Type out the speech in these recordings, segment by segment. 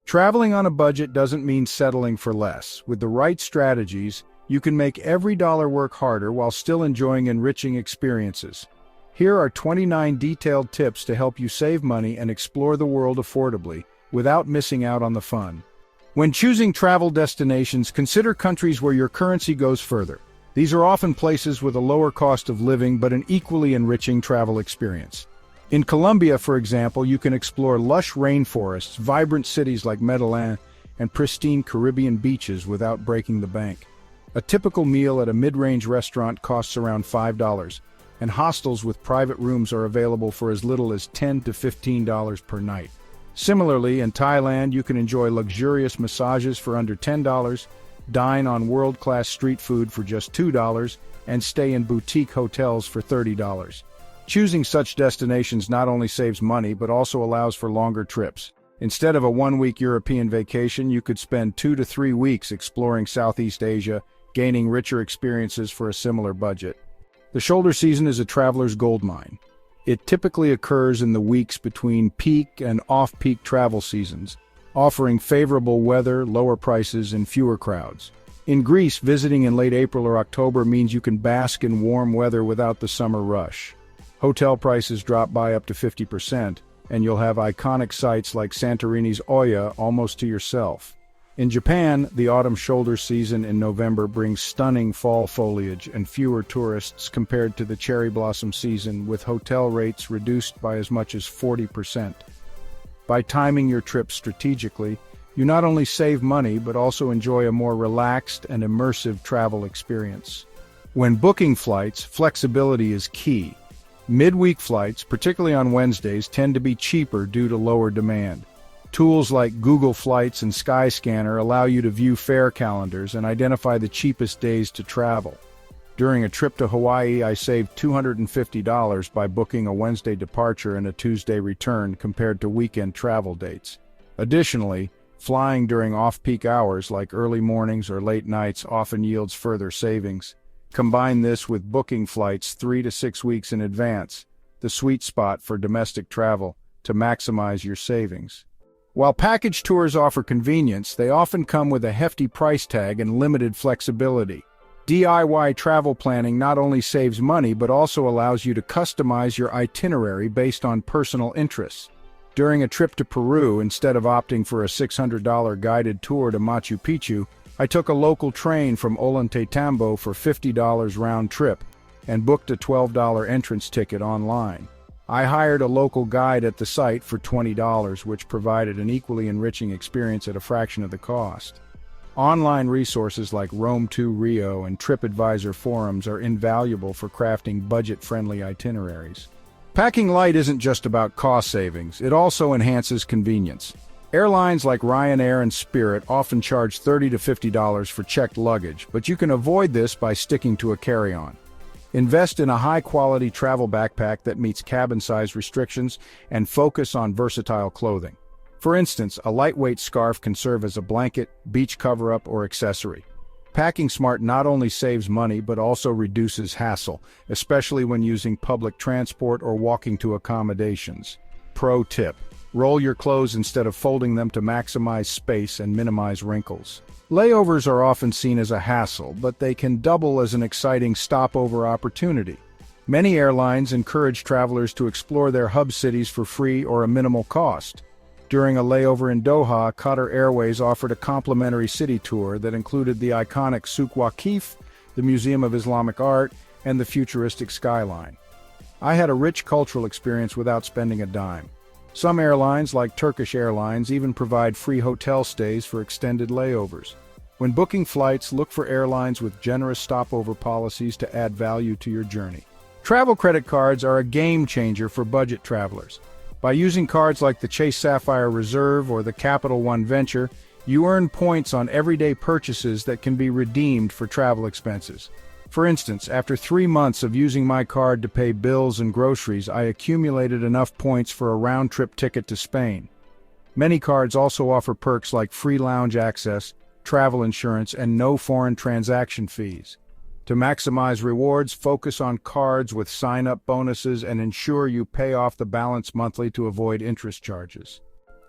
Traveling on a budget doesn't mean settling for less. With the right strategies, you can make every dollar work harder while still enjoying enriching experiences. Here are 29 detailed tips to help you save money and explore the world affordably, without missing out on the fun. When choosing travel destinations, consider countries where your currency goes further. These are often places with a lower cost of living but an equally enriching travel experience. In Colombia, for example, you can explore lush rainforests, vibrant cities like Medellin, and pristine Caribbean beaches without breaking the bank. A typical meal at a mid-range restaurant costs around $5, and hostels with private rooms are available for as little as $10 to $15 per night. Similarly, in Thailand, you can enjoy luxurious massages for under $10, dine on world-class street food for just $2, and stay in boutique hotels for $30. Choosing such destinations not only saves money but also allows for longer trips. Instead of a one-week European vacation, you could spend 2 to 3 weeks exploring Southeast Asia, gaining richer experiences for a similar budget. The shoulder season is a traveler's goldmine. It typically occurs in the weeks between peak and off-peak travel seasons, offering favorable weather, lower prices, and fewer crowds. In Greece, visiting in late April or October means you can bask in warm weather without the summer rush. Hotel prices drop by up to 50%, and you'll have iconic sites like Santorini's Oya almost to yourself. In Japan, the autumn shoulder season in November brings stunning fall foliage and fewer tourists compared to the cherry blossom season, with hotel rates reduced by as much as 40%. By timing your trip strategically, you not only save money but also enjoy a more relaxed and immersive travel experience. When booking flights, flexibility is key. Midweek flights, particularly on Wednesdays, tend to be cheaper due to lower demand. Tools like Google Flights and Skyscanner allow you to view fare calendars and identify the cheapest days to travel. During a trip to Hawaii, I saved $250 by booking a Wednesday departure and a Tuesday return compared to weekend travel dates. Additionally, flying during off-peak hours like early mornings or late nights often yields further savings. Combine this with booking flights 3 to 6 weeks in advance, the sweet spot for domestic travel, to maximize your savings. While package tours offer convenience, they often come with a hefty price tag and limited flexibility. DIY travel planning not only saves money but also allows you to customize your itinerary based on personal interests. During a trip to Peru, instead of opting for a $600 guided tour to Machu Picchu, I took a local train from Ollantaytambo for $50 round trip and booked a $12 entrance ticket online. I hired a local guide at the site for $20, which provided an equally enriching experience at a fraction of the cost. Online resources like Rome to Rio and TripAdvisor forums are invaluable for crafting budget-friendly itineraries. Packing light isn't just about cost savings, it also enhances convenience. Airlines like Ryanair and Spirit often charge $30 to $50 for checked luggage, but you can avoid this by sticking to a carry-on. Invest in a high-quality travel backpack that meets cabin size restrictions and focus on versatile clothing. For instance, a lightweight scarf can serve as a blanket, beach cover-up, or accessory. Packing smart not only saves money but also reduces hassle, especially when using public transport or walking to accommodations. Pro tip: roll your clothes instead of folding them to maximize space and minimize wrinkles. Layovers are often seen as a hassle, but they can double as an exciting stopover opportunity. Many airlines encourage travelers to explore their hub cities for free or a minimal cost. During a layover in Doha, Qatar Airways offered a complimentary city tour that included the iconic Souk Waqif, the Museum of Islamic Art, and the futuristic skyline. I had a rich cultural experience without spending a dime. Some airlines, like Turkish Airlines, even provide free hotel stays for extended layovers. When booking flights, look for airlines with generous stopover policies to add value to your journey. Travel credit cards are a game changer for budget travelers. By using cards like the Chase Sapphire Reserve or the Capital One Venture, you earn points on everyday purchases that can be redeemed for travel expenses. For instance, after 3 months of using my card to pay bills and groceries, I accumulated enough points for a round-trip ticket to Spain. Many cards also offer perks like free lounge access, travel insurance, and no foreign transaction fees. To maximize rewards, focus on cards with sign-up bonuses and ensure you pay off the balance monthly to avoid interest charges.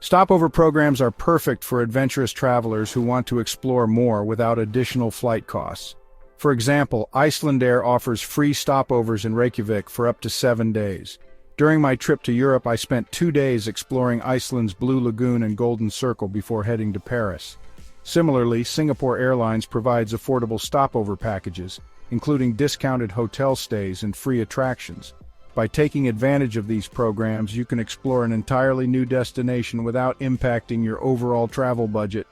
Stopover programs are perfect for adventurous travelers who want to explore more without additional flight costs. For example, Icelandair offers free stopovers in Reykjavik for up to 7 days. During my trip to Europe, I spent 2 days exploring Iceland's Blue Lagoon and Golden Circle before heading to Paris. Similarly, Singapore Airlines provides affordable stopover packages, including discounted hotel stays and free attractions. By taking advantage of these programs, you can explore an entirely new destination without impacting your overall travel budget.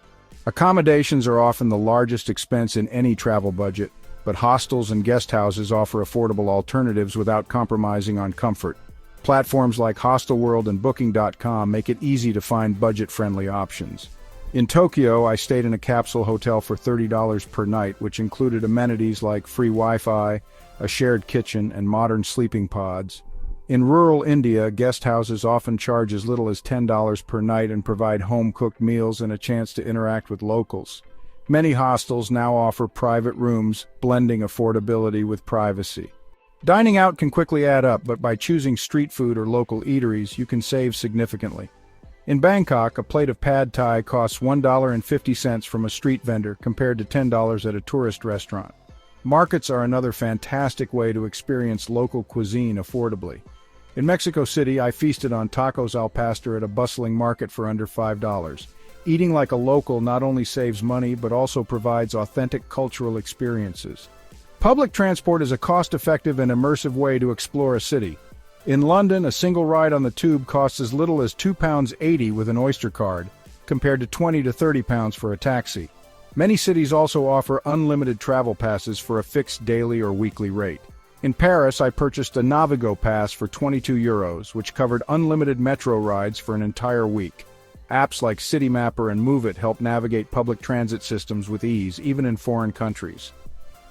Accommodations are often the largest expense in any travel budget, but hostels and guest houses offer affordable alternatives without compromising on comfort. Platforms like Hostelworld and Booking.com make it easy to find budget-friendly options. In Tokyo, I stayed in a capsule hotel for $30 per night, which included amenities like free Wi-Fi, a shared kitchen, and modern sleeping pods. In rural India, guest houses often charge as little as $10 per night and provide home-cooked meals and a chance to interact with locals. Many hostels now offer private rooms, blending affordability with privacy. Dining out can quickly add up, but by choosing street food or local eateries, you can save significantly. In Bangkok, a plate of pad thai costs $1.50 from a street vendor compared to $10 at a tourist restaurant. Markets are another fantastic way to experience local cuisine affordably. In Mexico City, I feasted on tacos al pastor at a bustling market for under $5. Eating like a local not only saves money but also provides authentic cultural experiences. Public transport is a cost-effective and immersive way to explore a city. In London, a single ride on the tube costs as little as £2.80 with an Oyster card, compared to £20 to £30 for a taxi. Many cities also offer unlimited travel passes for a fixed daily or weekly rate. In Paris, I purchased a Navigo pass for €22, which covered unlimited metro rides for an entire week. Apps like Citymapper and Move It help navigate public transit systems with ease, even in foreign countries.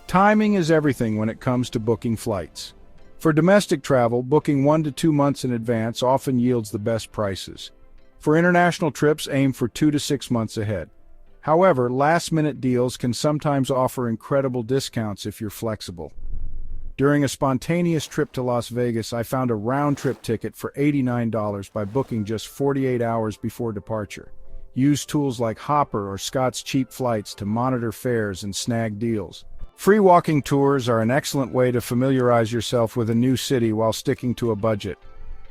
Timing is everything when it comes to booking flights. For domestic travel, booking 1 to 2 months in advance often yields the best prices. For international trips, aim for 2 to 6 months ahead. However, last-minute deals can sometimes offer incredible discounts if you're flexible. During a spontaneous trip to Las Vegas, I found a round-trip ticket for $89 by booking just 48 hours before departure. Use tools like Hopper or Scott's Cheap Flights to monitor fares and snag deals. Free walking tours are an excellent way to familiarize yourself with a new city while sticking to a budget.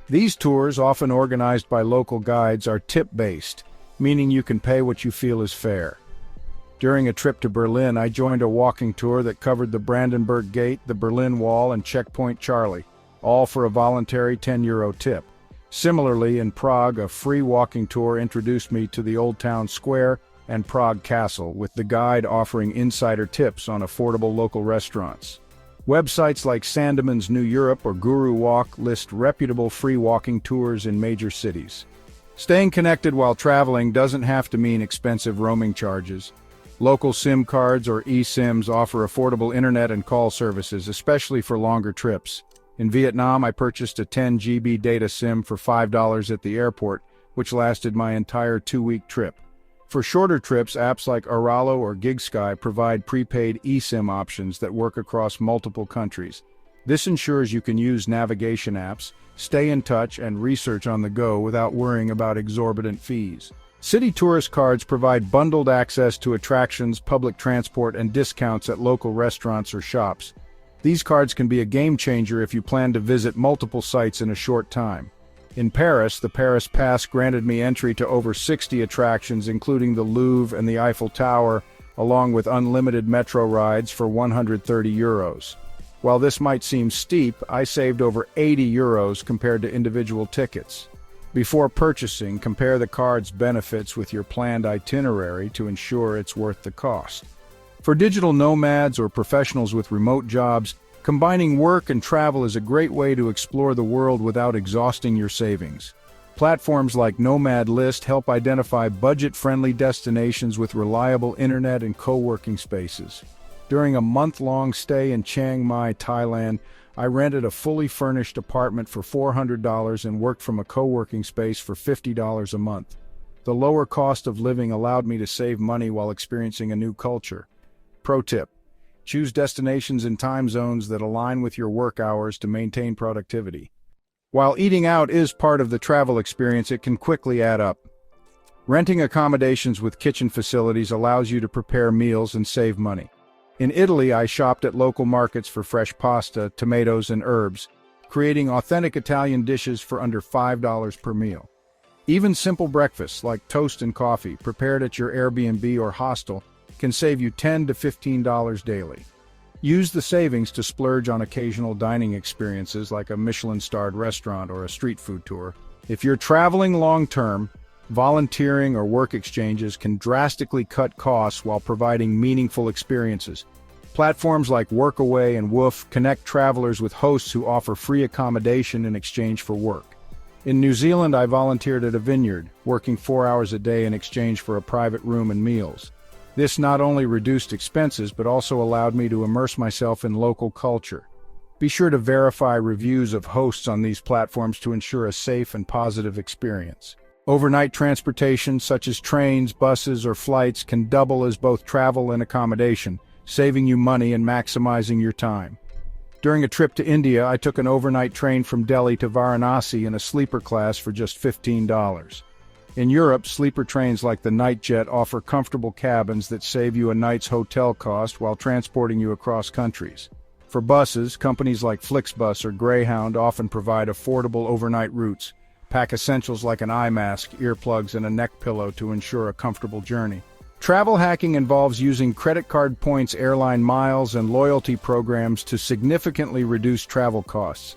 These tours, often organized by local guides, are tip-based, meaning you can pay what you feel is fair. During a trip to Berlin, I joined a walking tour that covered the Brandenburg Gate, the Berlin Wall, and Checkpoint Charlie, all for a voluntary €10 tip. Similarly, in Prague, a free walking tour introduced me to the Old Town Square and Prague Castle, with the guide offering insider tips on affordable local restaurants. Websites like Sandeman's New Europe or Guru Walk list reputable free walking tours in major cities. Staying connected while traveling doesn't have to mean expensive roaming charges. Local SIM cards or eSIMs offer affordable internet and call services, especially for longer trips. In Vietnam, I purchased a 10 GB data SIM for $5 at the airport, which lasted my entire 2-week trip. For shorter trips, apps like Oralo or GigSky provide prepaid eSIM options that work across multiple countries. This ensures you can use navigation apps, stay in touch, and research on the go without worrying about exorbitant fees. City tourist cards provide bundled access to attractions, public transport, and discounts at local restaurants or shops. These cards can be a game changer if you plan to visit multiple sites in a short time. In Paris, the Paris Pass granted me entry to over 60 attractions, including the Louvre and the Eiffel Tower, along with unlimited metro rides for €130. While this might seem steep, I saved over €80 compared to individual tickets. Before purchasing, compare the card's benefits with your planned itinerary to ensure it's worth the cost. For digital nomads or professionals with remote jobs, combining work and travel is a great way to explore the world without exhausting your savings. Platforms like Nomad List help identify budget-friendly destinations with reliable internet and co-working spaces. During a month-long stay in Chiang Mai, Thailand, I rented a fully furnished apartment for $400 and worked from a co-working space for $50 a month. The lower cost of living allowed me to save money while experiencing a new culture. Pro tip: choose destinations in time zones that align with your work hours to maintain productivity. While eating out is part of the travel experience, it can quickly add up. Renting accommodations with kitchen facilities allows you to prepare meals and save money. In Italy, I shopped at local markets for fresh pasta, tomatoes, and herbs, creating authentic Italian dishes for under $5 per meal. Even simple breakfasts like toast and coffee prepared at your Airbnb or hostel can save you $10 to $15 daily. Use the savings to splurge on occasional dining experiences like a Michelin-starred restaurant or a street food tour. If you're traveling long-term, volunteering or work exchanges can drastically cut costs while providing meaningful experiences. Platforms like Workaway and Woof connect travelers with hosts who offer free accommodation in exchange for work. In New Zealand, I volunteered at a vineyard, working 4 hours a day in exchange for a private room and meals. This not only reduced expenses but also allowed me to immerse myself in local culture. Be sure to verify reviews of hosts on these platforms to ensure a safe and positive experience. Overnight transportation, such as trains, buses, or flights, can double as both travel and accommodation, saving you money and maximizing your time. During a trip to India, I took an overnight train from Delhi to Varanasi in a sleeper class for just $15. In Europe, sleeper trains like the Nightjet offer comfortable cabins that save you a night's hotel cost while transporting you across countries. For buses, companies like Flixbus or Greyhound often provide affordable overnight routes. Pack essentials like an eye mask, earplugs, and a neck pillow to ensure a comfortable journey. Travel hacking involves using credit card points, airline miles, and loyalty programs to significantly reduce travel costs.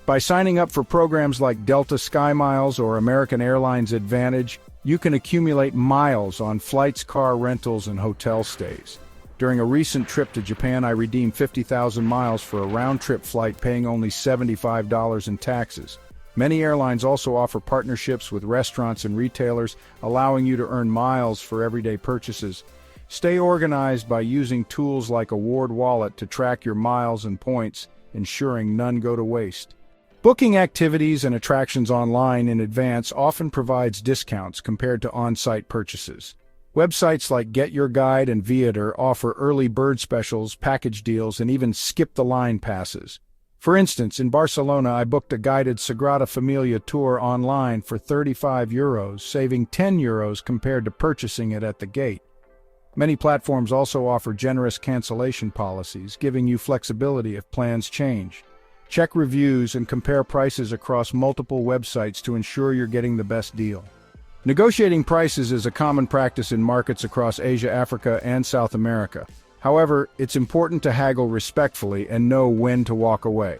By signing up for programs like Delta SkyMiles or American Airlines Advantage, you can accumulate miles on flights, car rentals, and hotel stays. During a recent trip to Japan, I redeemed 50,000 miles for a round-trip flight, paying only $75 in taxes. Many airlines also offer partnerships with restaurants and retailers, allowing you to earn miles for everyday purchases. Stay organized by using tools like Award Wallet to track your miles and points, ensuring none go to waste. Booking activities and attractions online in advance often provides discounts compared to on-site purchases. Websites like Get Your Guide and Viator offer early bird specials, package deals, and even skip-the-line passes. For instance, in Barcelona, I booked a guided Sagrada Familia tour online for €35, saving €10 compared to purchasing it at the gate. Many platforms also offer generous cancellation policies, giving you flexibility if plans change. Check reviews and compare prices across multiple websites to ensure you're getting the best deal. Negotiating prices is a common practice in markets across Asia, Africa, and South America. However, it's important to haggle respectfully and know when to walk away.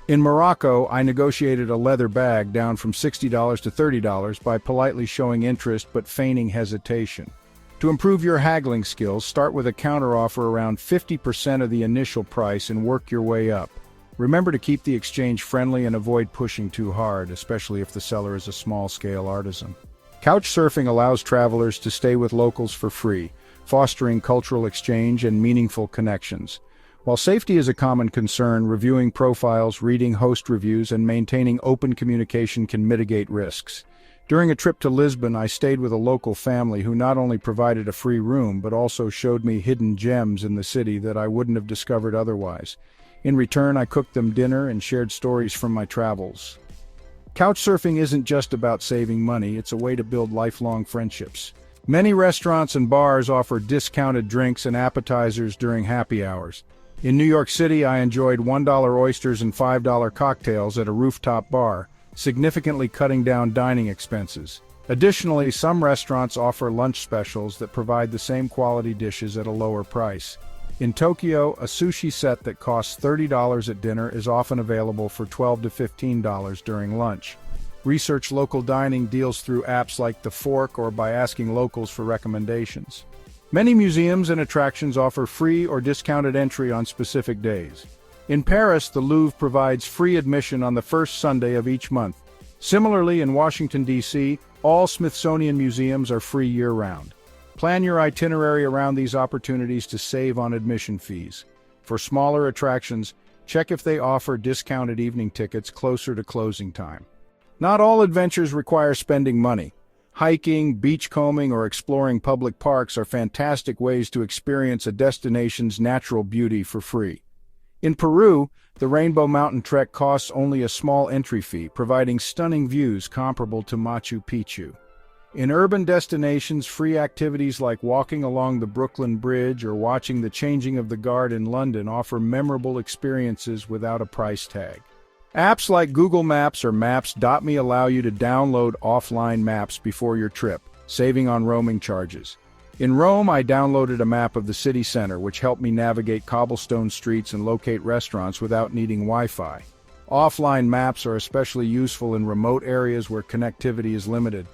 In Morocco, I negotiated a leather bag down from $60 to $30 by politely showing interest but feigning hesitation. To improve your haggling skills, start with a counteroffer around 50% of the initial price and work your way up. Remember to keep the exchange friendly and avoid pushing too hard, especially if the seller is a small-scale artisan. Couchsurfing allows travelers to stay with locals for free, fostering cultural exchange and meaningful connections. While safety is a common concern, reviewing profiles, reading host reviews, and maintaining open communication can mitigate risks. During a trip to Lisbon, I stayed with a local family who not only provided a free room but also showed me hidden gems in the city that I wouldn't have discovered otherwise. In return, I cooked them dinner and shared stories from my travels. Couchsurfing isn't just about saving money, it's a way to build lifelong friendships. Many restaurants and bars offer discounted drinks and appetizers during happy hours. In New York City, I enjoyed $1 oysters and $5 cocktails at a rooftop bar, significantly cutting down dining expenses. Additionally, some restaurants offer lunch specials that provide the same quality dishes at a lower price. In Tokyo, a sushi set that costs $30 at dinner is often available for $12 to $15 during lunch. Research local dining deals through apps like The Fork or by asking locals for recommendations. Many museums and attractions offer free or discounted entry on specific days. In Paris, the Louvre provides free admission on the first Sunday of each month. Similarly, in Washington, D.C., all Smithsonian museums are free year-round. Plan your itinerary around these opportunities to save on admission fees. For smaller attractions, check if they offer discounted evening tickets closer to closing time. Not all adventures require spending money. Hiking, beachcombing, or exploring public parks are fantastic ways to experience a destination's natural beauty for free. In Peru, the Rainbow Mountain Trek costs only a small entry fee, providing stunning views comparable to Machu Picchu. In urban destinations, free activities like walking along the Brooklyn Bridge or watching the changing of the guard in London offer memorable experiences without a price tag. Apps like Google Maps or Maps.me allow you to download offline maps before your trip, saving on roaming charges. In Rome, I downloaded a map of the city center, which helped me navigate cobblestone streets and locate restaurants without needing Wi-Fi. Offline maps are especially useful in remote areas where connectivity is limited.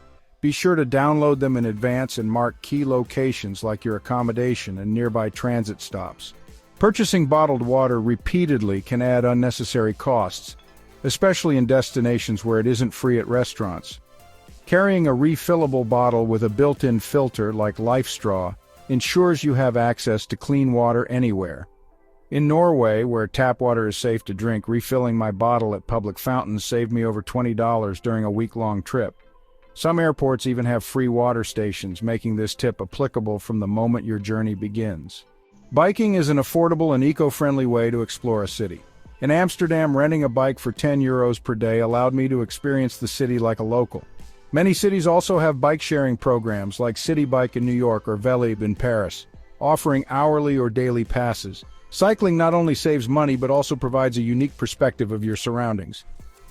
Be sure to download them in advance and mark key locations like your accommodation and nearby transit stops. Purchasing bottled water repeatedly can add unnecessary costs, especially in destinations where it isn't free at restaurants. Carrying a refillable bottle with a built-in filter like LifeStraw ensures you have access to clean water anywhere. In Norway, where tap water is safe to drink, refilling my bottle at public fountains saved me over $20 during a week-long trip. Some airports even have free water stations, making this tip applicable from the moment your journey begins. Biking is an affordable and eco-friendly way to explore a city. In Amsterdam, renting a bike for €10 per day allowed me to experience the city like a local. Many cities also have bike-sharing programs like City Bike in New York or Velib in Paris, offering hourly or daily passes. Cycling not only saves money but also provides a unique perspective of your surroundings.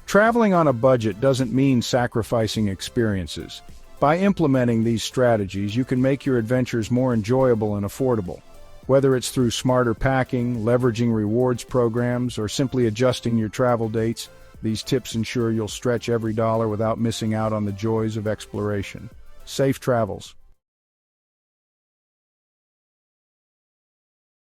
Traveling on a budget doesn't mean sacrificing experiences. By implementing these strategies, you can make your adventures more enjoyable and affordable. Whether it's through smarter packing, leveraging rewards programs, or simply adjusting your travel dates, these tips ensure you'll stretch every dollar without missing out on the joys of exploration. Safe travels.